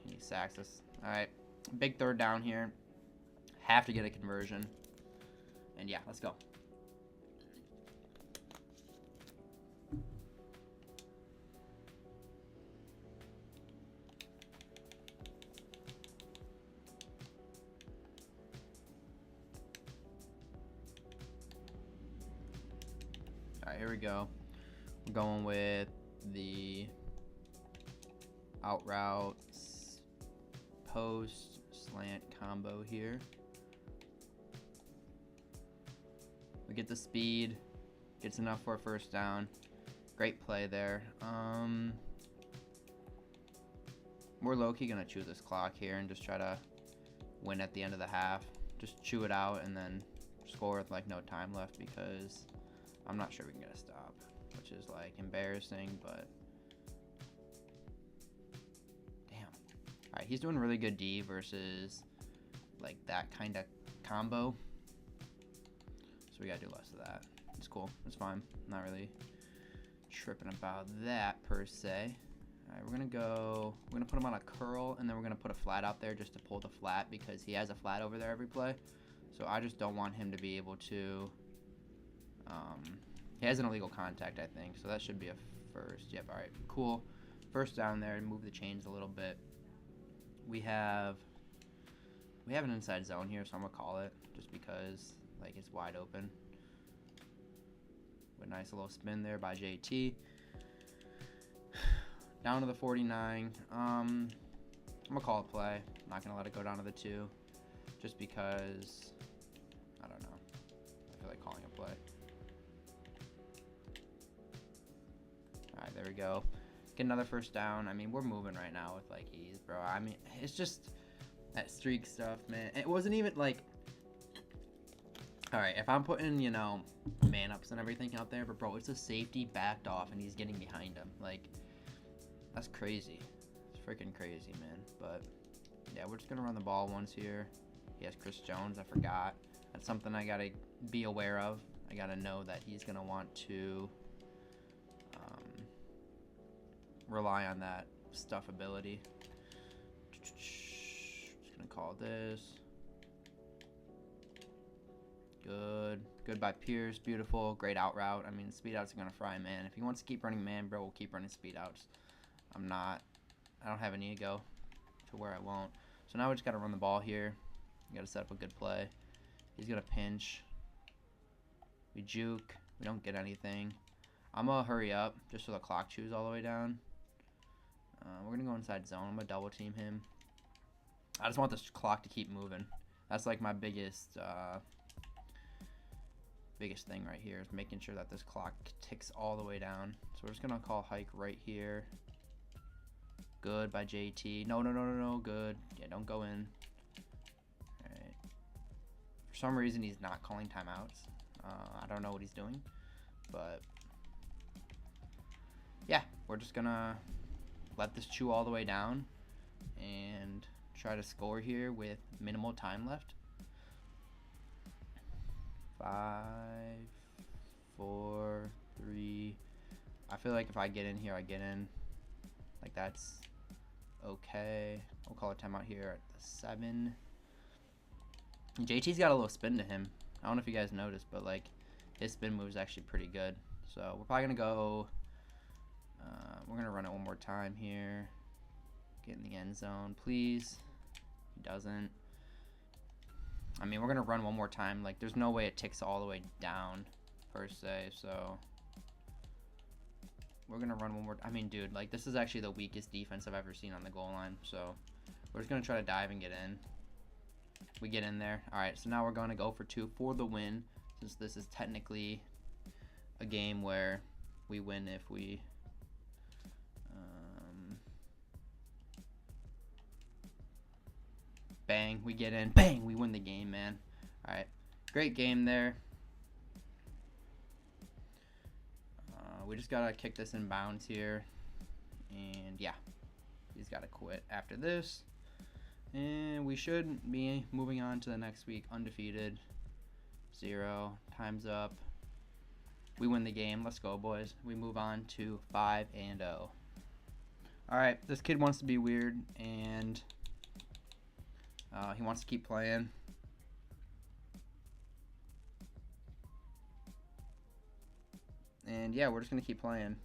He sacks us. All right, big third down here. Have to get a conversion, and yeah, let's go. All right, here we go. We're going with the out route post slant combo here. We get the speed, gets enough for a first down. Great play there. We're low-key gonna chew this clock here and just try to win at the end of the half. Just chew it out and then score with like no time left because I'm not sure we can get a stop, which is like embarrassing, but damn. All right, he's doing really good D versus like that kind of combo. So we gotta do less of that. It's cool. It's fine. I'm not really tripping about that per se. All right, we're gonna put him on a curl, and then we're gonna put a flat out there just to pull the flat because he has a flat over there every play. So I just don't want him to be able to He has an illegal contact, I think, so that should be a first. Yep, all right, cool. First down there, and move the chains a little bit. We have an inside zone here, so I'm gonna call it just because like it's wide open. A nice little spin there by JT. Down to the 49. I'm gonna call it play. I'm not gonna let it go down to the 2, just because I don't know. I feel like calling a play. All right, there we go. Get another first down. I mean, we're moving right now with like ease, bro. I mean, it's just that streak stuff, man. It wasn't even like, all right, if I'm putting, you know, man ups and everything out there, but bro, it's a safety backed off and he's getting behind him. Like, that's crazy. It's freaking crazy, man. But yeah, we're just gonna run the ball once here. He has Chris Jones. I forgot. That's something I gotta be aware of. I gotta know that he's gonna want to rely on that stuff ability. Just gonna call this. Good by Pierce. Beautiful. Great out route. I mean, speed outs are gonna fry, man. If he wants to keep running man, bro, we'll keep running speed outs. I don't have an ego to where I won't. So now we just gotta run the ball here. We gotta set up a good play. He's gonna pinch. We juke. We don't get anything. I'm gonna hurry up just so the clock chews all the way down. We're gonna go inside zone. I'm gonna double team him. I just want this clock to keep moving. That's like my biggest thing right here, is making sure that this clock ticks all the way down. So we're just gonna call hike right here. Good by JT. No, good. Yeah, don't go in. Alright. For some reason, he's not calling timeouts. I don't know what he's doing, but yeah, we're just gonna let this chew all the way down and try to score here with minimal time left. 5, 4, 3. I feel like if I get in here, I get in. Like, that's okay. We'll call a timeout here at the 7. And JT's got a little spin to him. I don't know if you guys noticed, but like his spin move is actually pretty good. So we're probably gonna go. We're gonna run it one more time here. Get in the end zone, please. He doesn't. I mean, we're gonna run one more time. Like, there's no way it ticks all the way down, per se. So we're gonna run one more. I mean, dude, like, this is actually the weakest defense I've ever seen on the goal line. So we're just gonna try to dive and get in. We get in there. All right. So now we're gonna go for 2 for the win, since this is technically a game where we win if we. Bang, we get in. Bang, we win the game, man. All right, great game there. We just gotta kick this in bounds here, and yeah, he's gotta quit after this, and we should be moving on to the next week undefeated. 0. Time's up. We win the game. Let's go, boys. We move on to 5-0. All right, this kid wants to be weird, and he wants to keep playing. And yeah, we're just going to keep playing.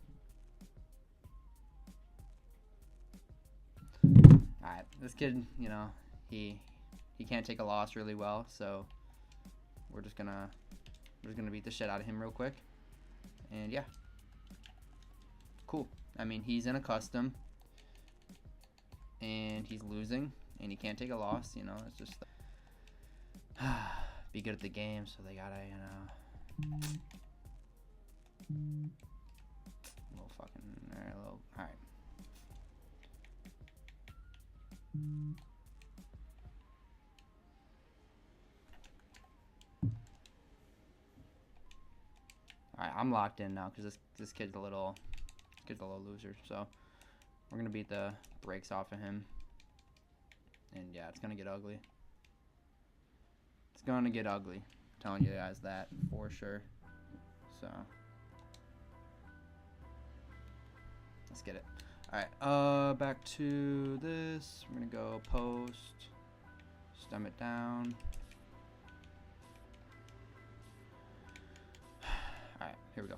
Alright, this kid, you know, he can't take a loss really well, so we're just gonna beat the shit out of him real quick. And yeah. Cool. I mean, he's in a custom, and he's losing, and he can't take a loss, you know. It's just be good at the game, so they gotta, you know, little fucking, alright. Alright, I'm locked in now because this kid's a little loser, so we're gonna beat the brakes off of him. And yeah, it's gonna get ugly. It's gonna get ugly. I'm telling you guys that for sure. So let's get it. Alright, back to this. We're gonna go post, stem it down. Alright, here we go.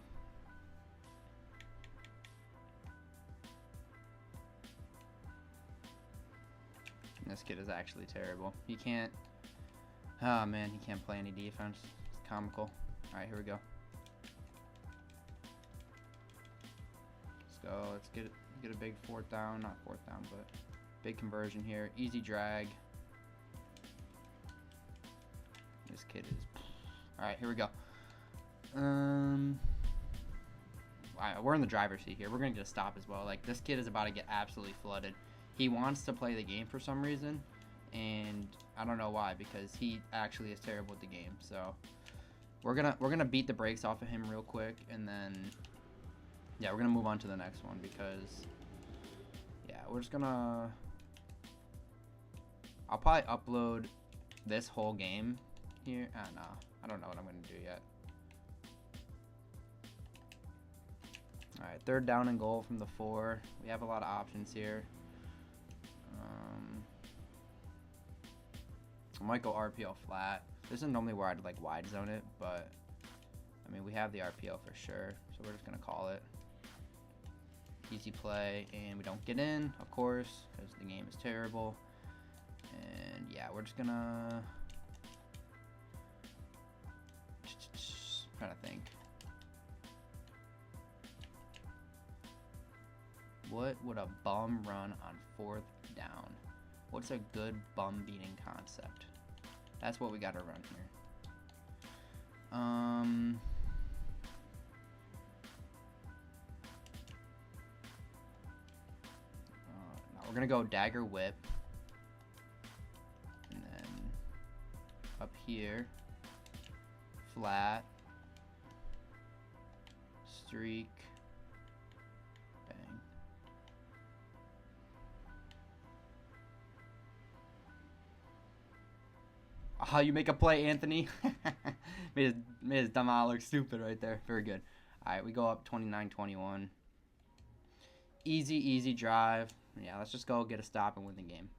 This kid is actually terrible. He can't. Oh man, he can't play any defense. It's comical. All right, here we go. Let's go. Let's get a big fourth down. Not fourth down, but big conversion here. Easy drag. This kid is. All right, here we go. All right, we're in the driver's seat here. We're gonna get a stop as well. Like, this kid is about to get absolutely flooded. He wants to play the game for some reason, and I don't know why, because he actually is terrible at the game. So we're gonna beat the brakes off of him real quick, and then yeah, we're gonna move on to the next one, because yeah, we're just gonna. I'll probably upload this whole game here. No, I don't know what I'm gonna do yet. All right, third down and goal from the 4. We have a lot of options here. I might go RPO flat. This isn't normally where I'd like wide zone it, but I mean, we have the RPO for sure, so we're just gonna call it. Easy play, and we don't get in, of course, because the game is terrible. And yeah, we're just gonna trying to think. What would a bum run on 4th down? What's a good bum beating concept? That's what we got to run here. Now we're gonna go dagger whip, and then up here, flat, streak. How you make a play, Anthony? made his dumb eye look stupid right there. Very good. All right, we go up 29-21. Easy drive. Yeah, let's just go get a stop and win the game.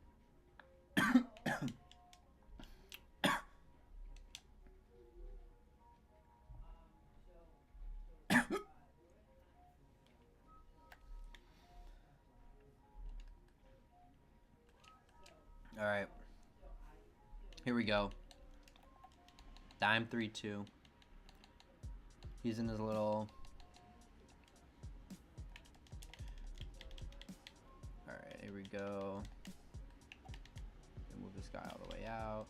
All right. Here we go. Dime 3-2. He's in his little. All right, here we go. Move this guy all the way out.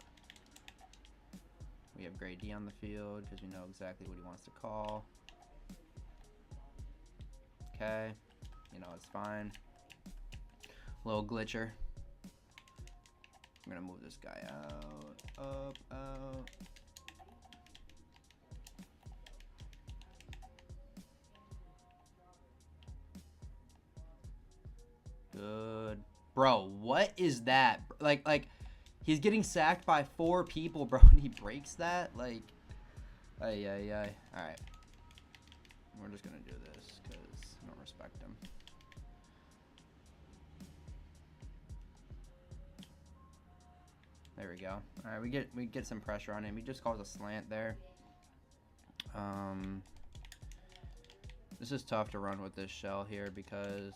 We have Grade D on the field because we know exactly what he wants to call. Okay, you know, it's fine. Little glitcher. I'm gonna move this guy out, up, out. Good. Bro, what is that? Like, he's getting sacked by 4 people, bro, and he breaks that? Like, ay. All right. We're just gonna do this because I don't respect him. There we go. All right, we get some pressure on him. He just calls a slant there. This is tough to run with this shell here because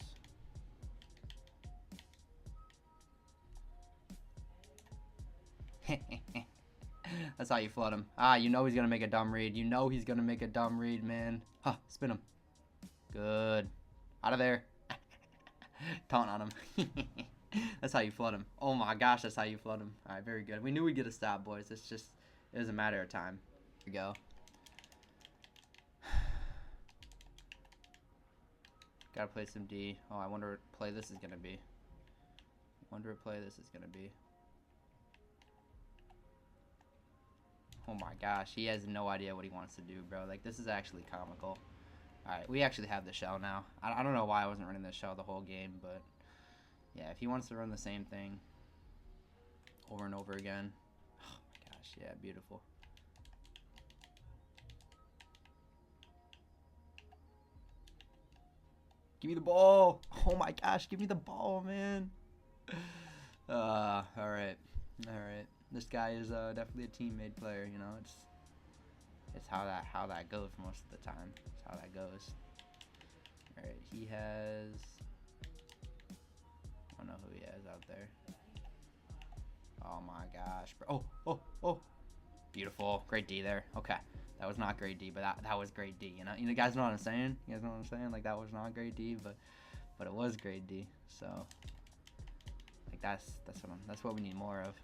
that's how you flood him. You know he's gonna make a dumb read. You know he's gonna make a dumb read, man. Huh, spin him. Good. Out of there. Taunt on him. That's how you flood him. Oh my gosh, that's how you flood him. All right, very good. We knew we'd get a stop, boys. It was a matter of time. Here we go. Gotta play some D. Oh, I wonder what play this is gonna be. Oh my gosh, he has no idea what he wants to do, bro. Like, this is actually comical. Alright, we actually have the shell now. I don't know why I wasn't running the shell the whole game, but yeah, if he wants to run the same thing over and over again. Oh my gosh, yeah, beautiful. Give me the ball. Oh my gosh, give me the ball, man. Alright. This guy is definitely a team-made player, you know. It's how that goes most of the time. It's how that goes. All right, he has. I don't know who he has out there. Oh my gosh, bro. Oh. Beautiful. Great D there. Okay. That was not great D, but that was great D. You guys know what I'm saying? You guys know what I'm saying? Like, that was not great D, but it was great D. So, like, that's what we need more of.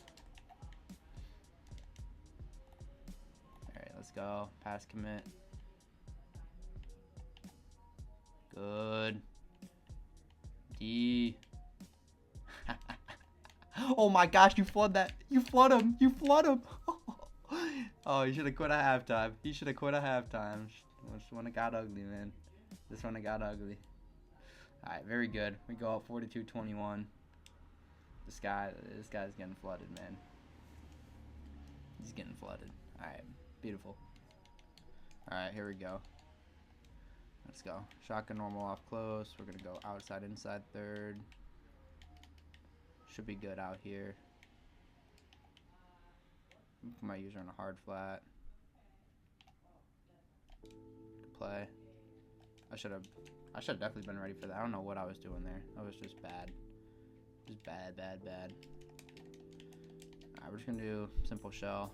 All right, let's go. Pass commit. Good. D. Oh my gosh, you flood that. You flood him. You flood him. Oh, he should have quit at halftime. He should have quit at halftime. This one got ugly, man. This one got ugly. All right, very good. We go up 42-21. This guy's getting flooded, man. He's getting flooded. All right, beautiful. All right, here we go. Let's go. Shotgun normal off close. We're gonna go outside, inside third. Should be good out here. Put my user on a hard flat. Good play. I should have definitely been ready for that. I don't know what I was doing there. That was just bad. Just bad. Alright, we're just gonna do simple shell.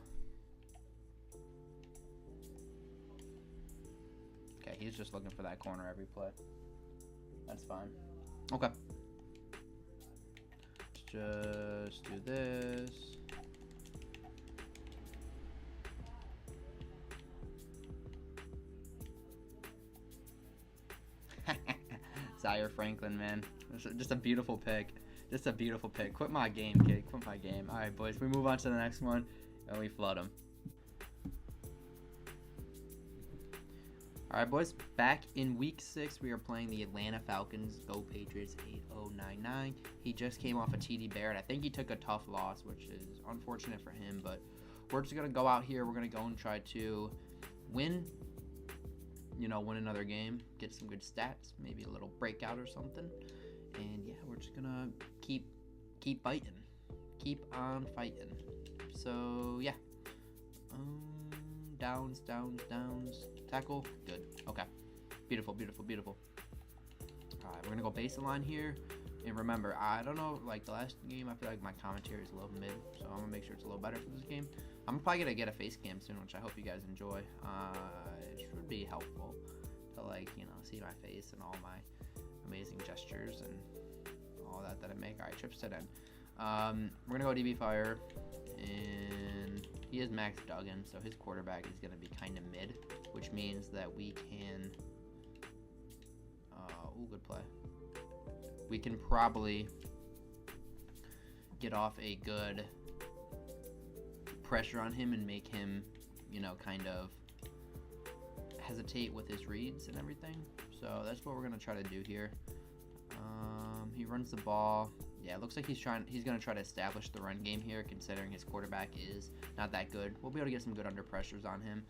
Okay, he's just looking for that corner every play. That's fine. Okay. Let's just do this. Zaire Franklin, man. Just a beautiful pick. Just a beautiful pick. Quit my game, kid. Quit my game. All right, boys. We move on to the next one, and we flood them. All right, boys. Back in Week 6, we are playing the Atlanta Falcons. Go Patriots 8099. He just came off a TDBarrett. I think he took a tough loss, which is unfortunate for him. But we're just gonna go out here. We're gonna go and try to win. Win another game, get some good stats, maybe a little breakout or something, and yeah, we're just gonna keep fighting, keep on fighting. So yeah, downs, tackle, good, okay, beautiful. All right, we're gonna go baseline here, and remember, I don't know, like the last game, I feel like my commentary is a little mid, so I'm gonna make sure it's a little better for this game. I'm probably gonna get a face cam soon, which I hope you guys enjoy. It should be helpful to see my face and all my amazing gestures and all that I make. All right, trips to end. We're gonna go DB fire, and he is Max Duggan, so his quarterback is gonna be kind of mid, which means that we can. Good play. We can probably get off a good pressure on him and make him, kind of hesitate with his reads and everything. So that's what we're gonna try to do here. He runs the ball. Yeah, it looks like he's gonna try to establish the run game here, considering his quarterback is not that good. We'll be able to get some good under pressures on him.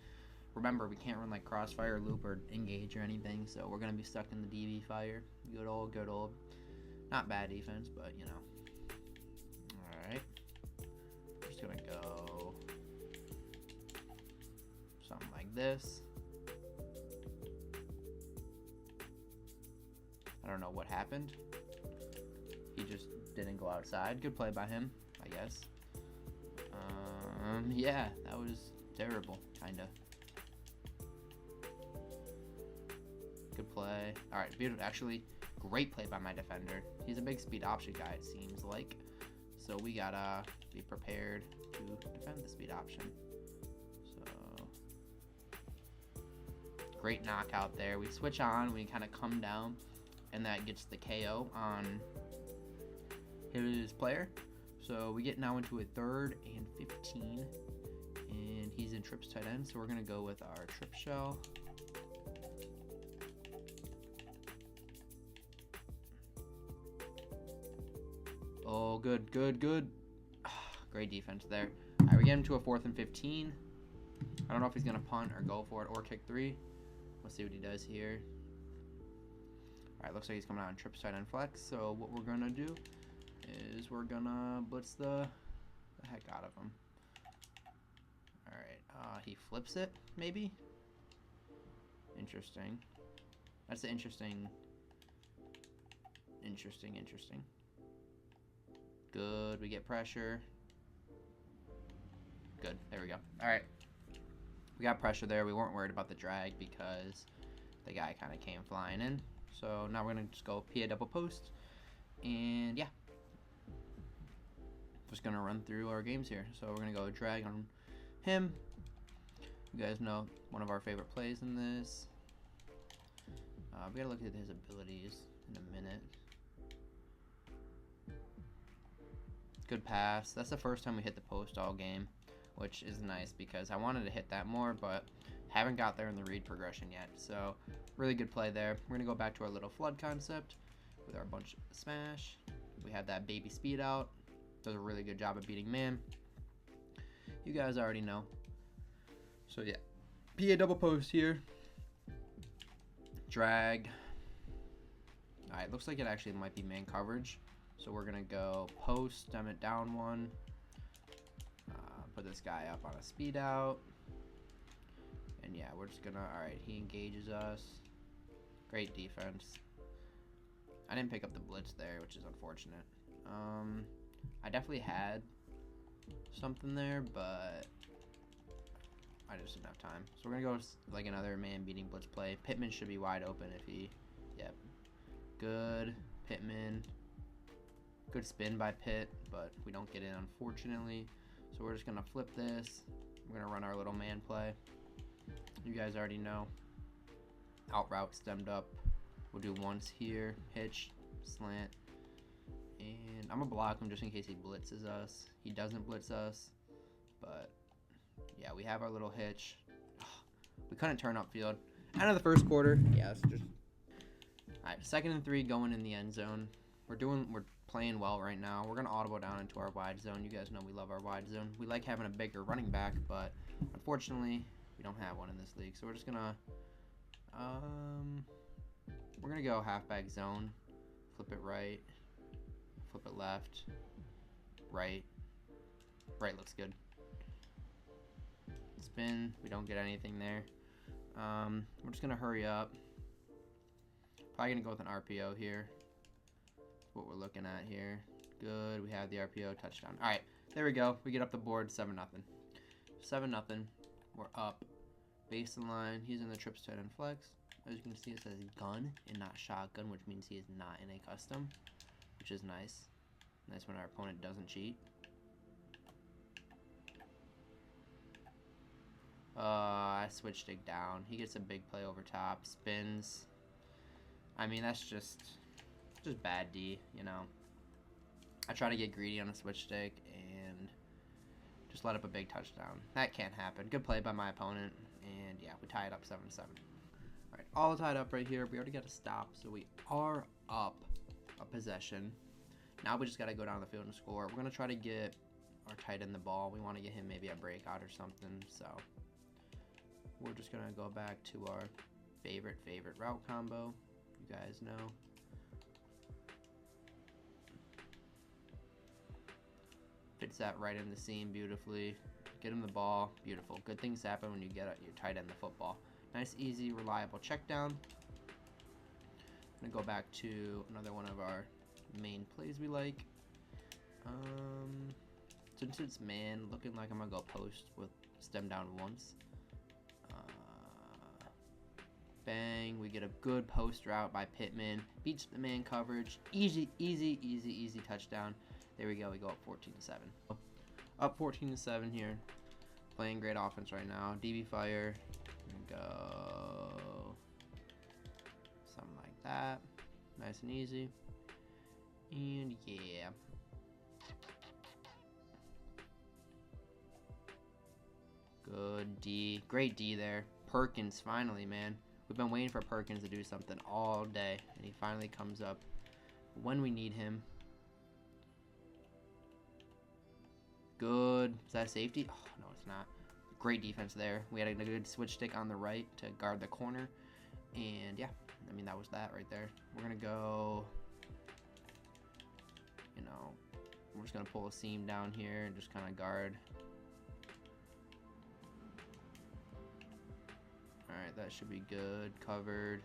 Remember, we can't run like crossfire, loop, or engage or anything, so we're gonna be stuck in the DB fire. Good old, not bad defense, but All right, just gonna go something like this. I don't know what happened. He just didn't go outside. Good play by him, I guess. Yeah, that was terrible, kinda. Good play. All right, beautiful. Actually, great play by my defender. He's a big speed option guy, it seems like. So we gotta be prepared to defend the speed option. So great knockout there. We switch on, we kind of come down, and that gets the KO on his player. So we get now into a 3rd and 15, and he's in trips tight end. So we're gonna go with our trip shell. Oh, good. Great defense there. All right, we get him to a 4th and 15. I don't know if he's gonna punt or go for it or kick 3. Let's see what he does here. All right, looks like he's coming out on trips tight end flex. So what we're gonna do is we're gonna blitz the heck out of him. All right, he flips it, maybe? Interesting. That's an interesting. Good, we get pressure. Good, there we go. Alright. We got pressure there. We weren't worried about the drag because the guy kind of came flying in. So now we're going to just go PA double post. And yeah. Just going to run through our games here. So we're going to go drag on him. You guys know one of our favorite plays in this. We got to look at his abilities in a minute. Good pass. That's the first time we hit the post all game, which is nice because I wanted to hit that more, but haven't got there in the read progression yet. So really good play there. We're going to go back to our little flood concept with our bunch smash. We have that baby speed out. Does a really good job of beating man. You guys already know. So yeah, PA double post here. Drag. Alright, looks like it actually might be man coverage. So we're going to go post, stem it down one. Put this guy up on a speed out. And yeah, we're just going to, alright, he engages us. Great defense. I didn't pick up the blitz there, which is unfortunate. I definitely had something there, but I just didn't have time. So we're going to go like another man beating blitz play. Pittman should be wide open if he, yep. Good, Pittman. Good spin by Pitt, but we don't get in, unfortunately. So we're just going to flip this. We're going to run our little man play. You guys already know. Out route stemmed up. We'll do once here. Hitch, slant. And I'm going to block him just in case he blitzes us. He doesn't blitz us. But, yeah, we have our little hitch. We couldn't turn upfield. End of the first quarter. Yeah, it's just... Alright, 2nd and 3 going in the end zone. We're playing well right now. We're going to audible down into our wide zone. You guys know we love our wide zone. We like having a bigger running back, but unfortunately, we don't have one in this league. So we're just going to we're going to go halfback zone. Flip it right. Flip it left. Right. Right looks good. Spin. We don't get anything there. We're just going to hurry up. Probably going to go with an RPO here. What we're looking at here. Good. We have the RPO touchdown. All right. There we go. We get up the board 7-0. 7-0. We're up. Baseline. He's in the trips tight end flex. As you can see, it says gun and not shotgun, which means he is not in a custom, which is nice. Nice when our opponent doesn't cheat. I switched stick down. He gets a big play over top. Spins. I mean, that's just bad D, you know. I try to get greedy on a switch stick and just let up a big touchdown. That can't happen. Good play by my opponent. And yeah, we tie it up 7-7. Alright, all tied up right here. We already got a stop, so we are up a possession. Now we just got to go down the field and score. We're going to try to get our tight end the ball. We want to get him maybe a breakout or something. So we're just going to go back to our favorite route combo. You guys know. Fits that right in the seam beautifully. Get him the ball. Beautiful. Good things happen when you get your tight end the football. Nice, easy, reliable check down. I'm going to go back to another one of our main plays we like. Since it's man, looking like I'm going to go post with stem down once. Bang. We get a good post route by Pittman. Beats the man coverage. Easy touchdown. There we go. We go up 14-7. Up 14-7 here. Playing great offense right now. DB fire. Go. Something like that. Nice and easy. And yeah. Good D. Great D there. Perkins finally, man. We've been waiting for Perkins to do something all day. And he finally comes up when we need him. Good. Is that safety? Oh, no, it's not. Great defense there. We had a good switch stick on the right to guard the corner. And, yeah, I mean, that was that right there. We're going to go, you know, we're just going to pull a seam down here and just kind of guard. That should be good. Covered.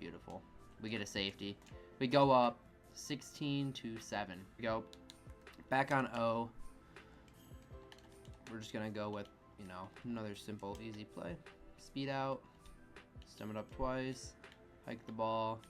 Beautiful. We get a safety. We go up 16 to 7. We go back on O. We're just going to go with, you know, another simple, easy play. Speed out. Stem it up twice. Hike the ball.